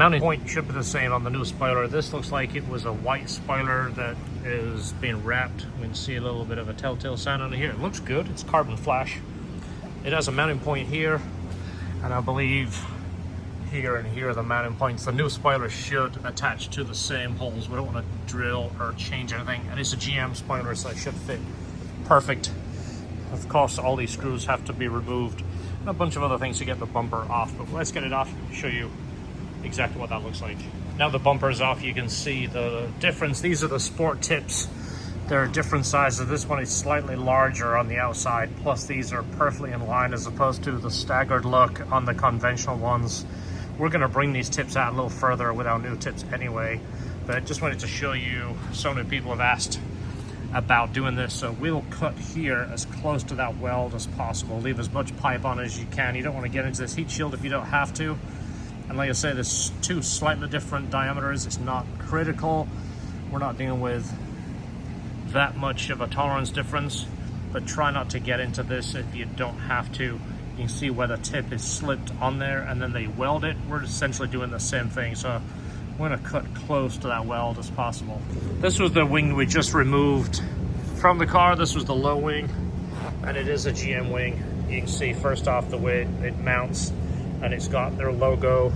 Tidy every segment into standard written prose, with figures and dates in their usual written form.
mounting point should be the same on the new spoiler. This looks like it was a white spoiler that is being wrapped. We can see a little bit of a telltale sign on here. It looks good. It's carbon flash. It has a mounting point here, and I believe here and here are the mounting points. The new spoiler should attach to the same holes. We don't want to drill or change anything, and it's a GM spoiler, so it should fit perfect. Of course, all these screws have to be removed and a bunch of other things to get the bumper off, but let's get it off and show you exactly what that looks like. Now the bumper is off, you can see the difference. These are the sport tips. They're different sizes. This one is slightly larger on the outside, plus these are perfectly in line as opposed to the staggered look on the conventional ones. We're going to bring these tips out a little further with our new tips anyway, but I just wanted to show you, so many people have asked about doing this. So we'll cut here as close to that weld as possible. Leave as much pipe on as you can. You don't want to get into this heat shield if you don't have to. And like I say, there's two slightly different diameters. It's not critical. We're not dealing with that much of a tolerance difference, but try not to get into this if you don't have to. You can see where the tip is slipped on there, and then they weld it. We're essentially doing the same thing. So we're going to cut close to that weld as possible. This was the wing we just removed from the car. This was the low wing, and it is a GM wing. You can see first off the way it mounts, and it's got their logo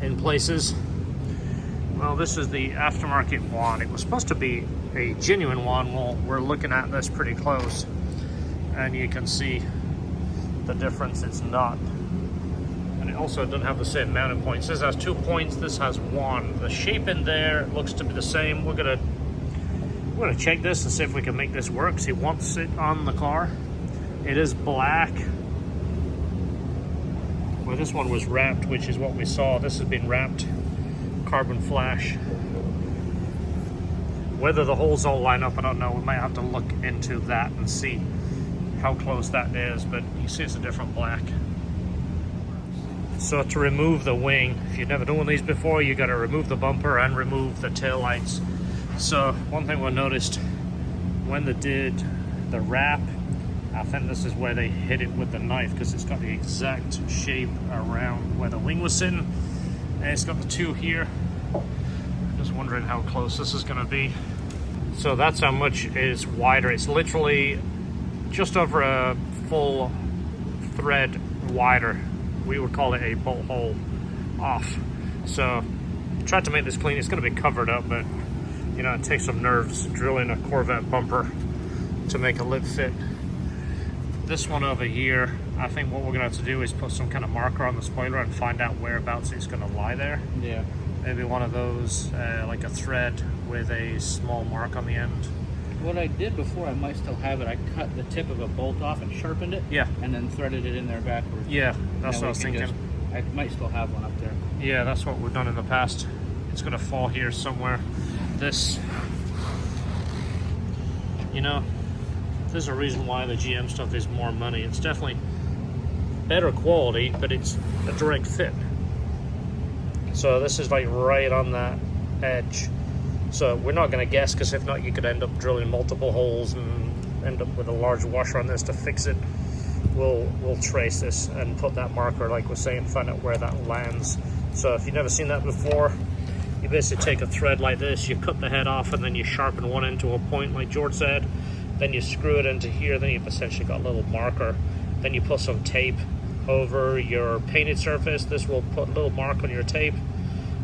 in places. Well, this is the aftermarket one. It was supposed to be a genuine one. Well, we're looking at this pretty close, and you can see the difference. It's not. And it also doesn't have the same mounting points. This has 2 points, this has 1. The shape in there looks to be the same. We're gonna check this and see if we can make this work. He wants it on the car. It is black. Well, this one was wrapped, which is what we saw. This has been wrapped carbon flash. Whether the holes all line up, I don't know. We might have to look into that and see how close that is, but you see it's a different black. So to remove the wing, if you've never done one of these before, you got to remove the bumper and remove the tail lights. So one thing we noticed when they did the wrap, I think this is where they hit it with the knife, because it's got the exact shape around where the wing was sitting, and it's got the two here. Just wondering how close this is going to be. So that's how much is wider. It's literally just over a full thread wider. We would call it a bolt hole off. So tried to make this clean. It's going to be covered up, but you know, it takes some nerves drilling a Corvette bumper to make a lip fit. This one over here, I think what we're going to have to do is put some kind of marker on the spoiler and find out whereabouts it's going to lie there. Yeah. Maybe one of those, like a thread with a small mark on the end. What I did before, I might still have it. I cut the tip of a bolt off and sharpened it. Yeah. And then threaded it in there backwards. Yeah, that's what I was thinking. I might still have one up there. Yeah, that's what we've done in the past. It's going to fall here somewhere. This, you know, there's a reason why the GM stuff is more money. It's definitely better quality, but it's a direct fit. So this is like right on that edge. So we're not going to guess, because if not, you could end up drilling multiple holes and end up with a large washer on this to fix it. We'll trace this and put that marker, like we're saying, find out where that lands. So if you've never seen that before, you basically take a thread like this, you cut the head off, and then you sharpen one end to a point, like George said. Then you screw it into here, then you've essentially got a little marker. Then you put some tape over your painted surface. This will put a little mark on your tape,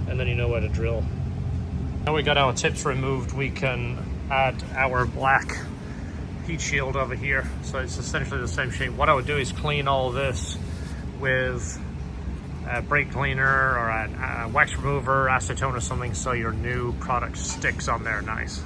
and then you know where to drill. Now we got our tips removed, we can add our black heat shield over here. So it's essentially the same shape. What I would do is clean all this with a brake cleaner or a wax remover, acetone or something, so your new product sticks on there nice.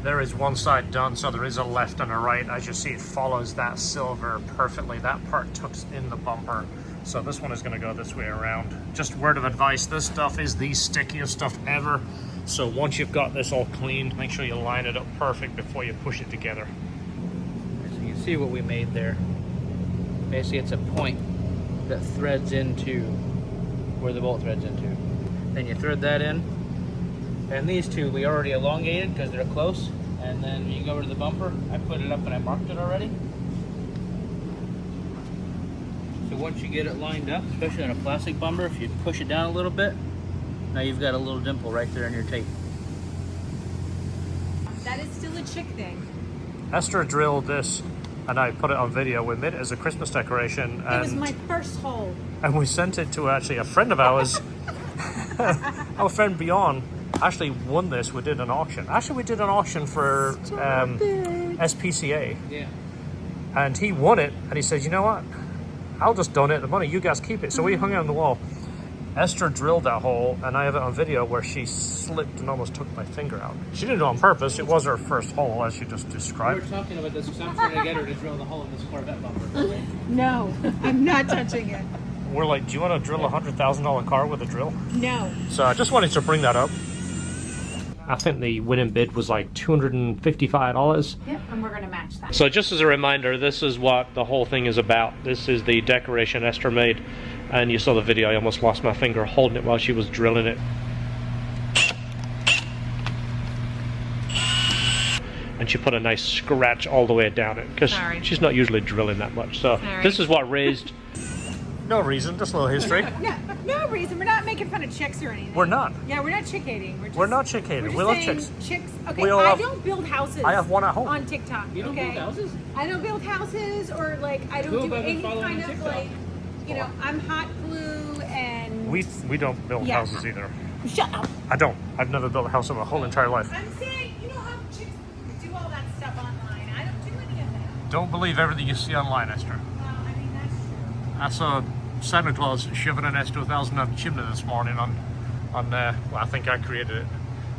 There is one side done, so there is a left and a right. As you see, it follows that silver perfectly. That part tucks in the bumper. So this one is going to go this way around. Just word of advice, this stuff is the stickiest stuff ever. So once you've got this all cleaned, make sure you line it up perfect before you push it together. So you can see what we made there. Basically, it's a point that threads into where the bolt threads into. Then you thread that in. And these two we already elongated because they're close. And then you go over to the bumper. I put it up and I marked it already. So once you get it lined up, especially on a plastic bumper, if you push it down a little bit, now you've got a little dimple right there in your tape. That is still a chick thing. Esther drilled this, and I put it on video. We made it as a Christmas decoration. It was my first hole. And we sent it to actually a friend of ours. Our friend Bjorn actually won this. We did an auction. Actually, we did an auction for SPCA. Yeah. And he won it, and he said, you know what? I'll just donate the money. You guys keep it. So we hung it on the wall. Esther drilled that hole, and I have it on video where she slipped and almost took my finger out. She didn't do it on purpose. It was her first hole, as you just described. We were talking about this because I'm trying to get her to drill the hole in this Corvette bumper. No, I'm not touching it. We're like, do you want to drill a $100,000 car with a drill? No. So I just wanted to bring that up. I think the winning bid was like $255. Yep, and we're going to match that. So just as a reminder, this is what the whole thing is about. This is the decoration Esther made. And you saw the video, I almost lost my finger holding it while she was drilling it. And she put a nice scratch all the way down it, because she's not usually drilling that much. So this is what raised... No reason, just a little history. No reason. We're not making fun of chicks or anything. We're not. Yeah, we're not chick hating. We're not chick hating. We love chicks. Chicks. Okay, We all I have- don't build houses. I have one at home. On TikTok. You don't okay? build houses? I don't build houses, or like I don't Who do have I been any following kind on of TikTok? like, you know, I'm hot glue and. We don't build Yeah. houses either. Shut up. I don't. I've never built a house in my whole entire life. I'm saying, you know how chicks do all that stuff online. I don't do any of that. Don't believe everything you see online, Esther. Well, I mean that's true. I saw Santa Claus shoving an S2000 on the chimney this morning on well, I think I created it.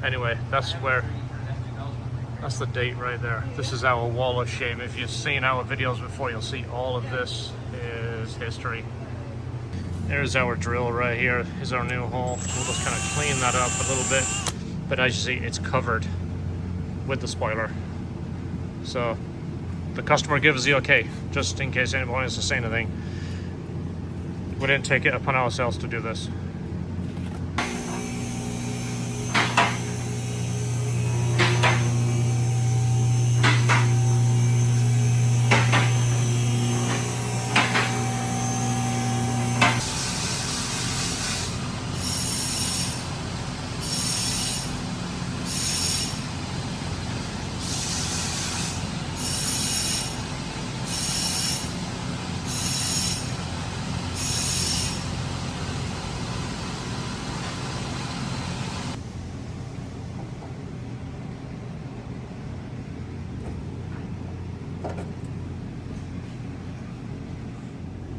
Anyway, that's the date right there. This is our wall of shame. If you've seen our videos before, you'll see all of this is history. There's our drill right here. Is our new hole. We'll just kind of clean that up a little bit. But as you see, it's covered with the spoiler. So the customer gives the okay, just in case anybody wants to say anything. We didn't take it upon ourselves to do this.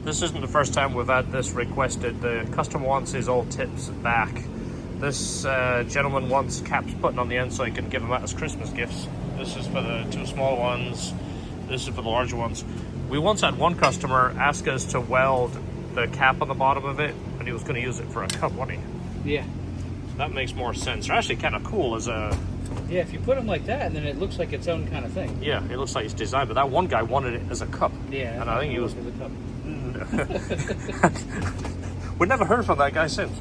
This isn't the first time we've had this requested. The customer wants his old tips back. This gentleman wants caps putting on the end so he can give them out as Christmas gifts. This is for the two small ones. This is for the larger ones. We once had one customer ask us to weld the cap on the bottom of it, and he was going to use it for a cup, wasn't he? Yeah. That makes more sense. They're actually kind of cool as a... Yeah, if you put them like that, and then it looks like its own kind of thing. Yeah, it looks like it's designed, but that one guy wanted it as a cup. Yeah. And I think he was... For the cup. We've never heard from that guy since.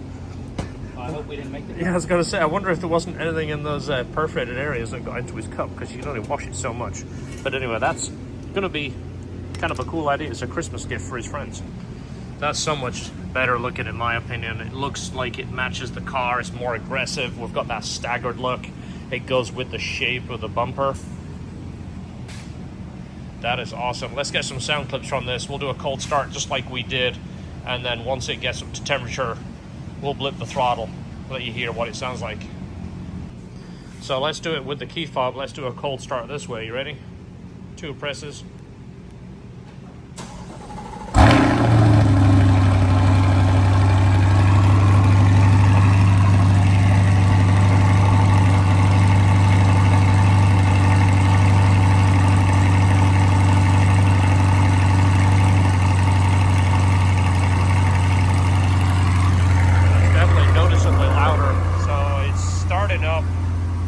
I hope we didn't make the cup. Yeah, I was going to say, I wonder if there wasn't anything in those perforated areas that got into his cup, because you can only wash it so much. But anyway, that's going to be kind of a cool idea. It's a Christmas gift for his friends. That's so much better looking, in my opinion. It looks like it matches the car. It's more aggressive. We've got that staggered look. It goes with the shape of the bumper. That is awesome. Let's get some sound clips from this. We'll do a cold start just like we did. And then once it gets up to temperature, we'll blip the throttle, let you hear what it sounds like. So let's do it with the key fob. Let's do a cold start this way. You ready? 2 presses.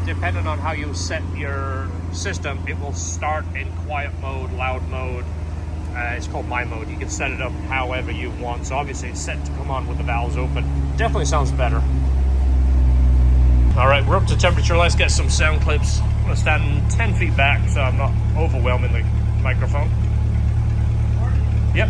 Depending on how you set your system, it will start in quiet mode, loud mode. It's called my mode. You can set it up however you want. So obviously it's set to come on with the valves open. Definitely sounds better. All right, we're up to temperature. Let's get some sound clips. I'm gonna stand 10 feet back so I'm not overwhelming the microphone. Yep.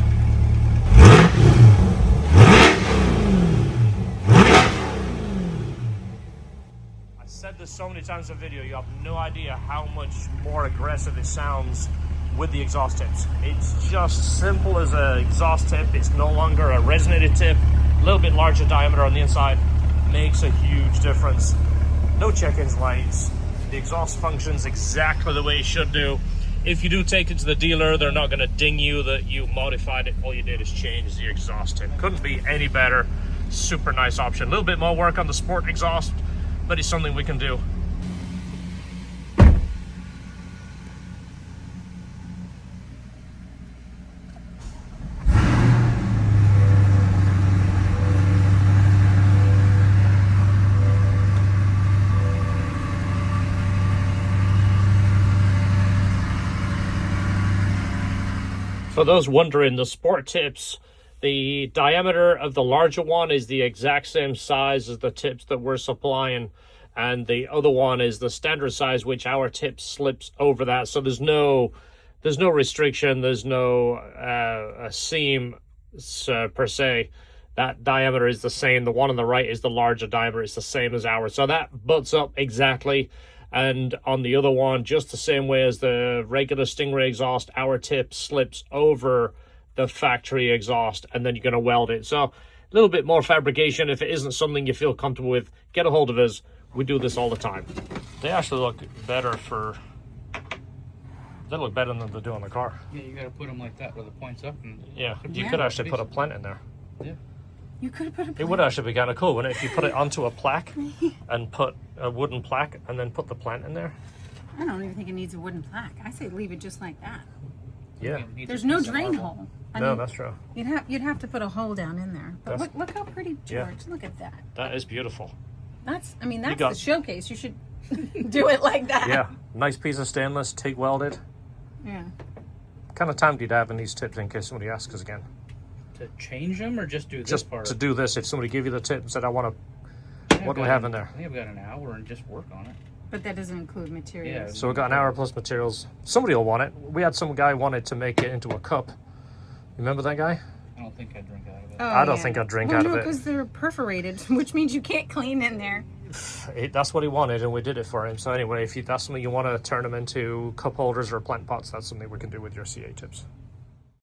this so many times in the video, you have no idea how much more aggressive it sounds with the exhaust tips. It's just simple as an exhaust tip. It's no longer a resonated tip. A little bit larger diameter on the inside makes a huge difference. No check-ins lights. The exhaust functions exactly the way it should do. If you do take it to the dealer, they're not going to ding you that you modified it. All you did is change the exhaust tip. Couldn't be any better. Super nice option. A little bit more work on the sport exhaust, but it's something we can do. For those wondering, the sport tips, the diameter of the larger one is the exact same size as the tips that we're supplying, and the other one is the standard size, which our tip slips over that. So there's no restriction, there's no a seam per se. That diameter is the same. The one on the right is the larger diameter. It's the same as ours. So that butts up exactly. And on the other one, just the same way as the regular Stingray exhaust, our tip slips over the factory exhaust, and then you're going to weld it. So a little bit more fabrication. If it isn't something you feel comfortable with, get a hold of us. We do this all the time. They actually look better they look better than they do on the car. Yeah, you got to put them like that with the points up. And yeah, you could actually put a plant in there. Yeah. You could have put a It would actually be kind of cool, wouldn't it, if you put it onto a plaque and put a wooden plaque and then put the plant in there? I don't even think it needs a wooden plaque. I say leave it just like that. Yeah. There's no drain hole. I No, mean, that's true. you'd have to put a hole down in there. But look how pretty, George. Yeah. Look at that. That is beautiful. That's the got- showcase. You should do it like that. Yeah, nice piece of stainless, TIG welded. Yeah. What kind of time do you have in these tips in case somebody asks us again? To change them or just do this Just part? to do this, if somebody gave you the tip and said, I want to, what do we have in there? I think I've got an hour and just work on it. But that doesn't include materials. Yeah. So we've got an hour plus materials. Somebody will want it. We had some guy wanted to make it into a cup. Remember that guy? I don't think I'd drink out of it. Oh, I don't think I'd drink well, out of no, it. because they're perforated, which means you can't clean in there. That's what he wanted, and we did it for him. So anyway, if that's something you want to turn them into cup holders or plant pots, that's something we can do with your CA tips.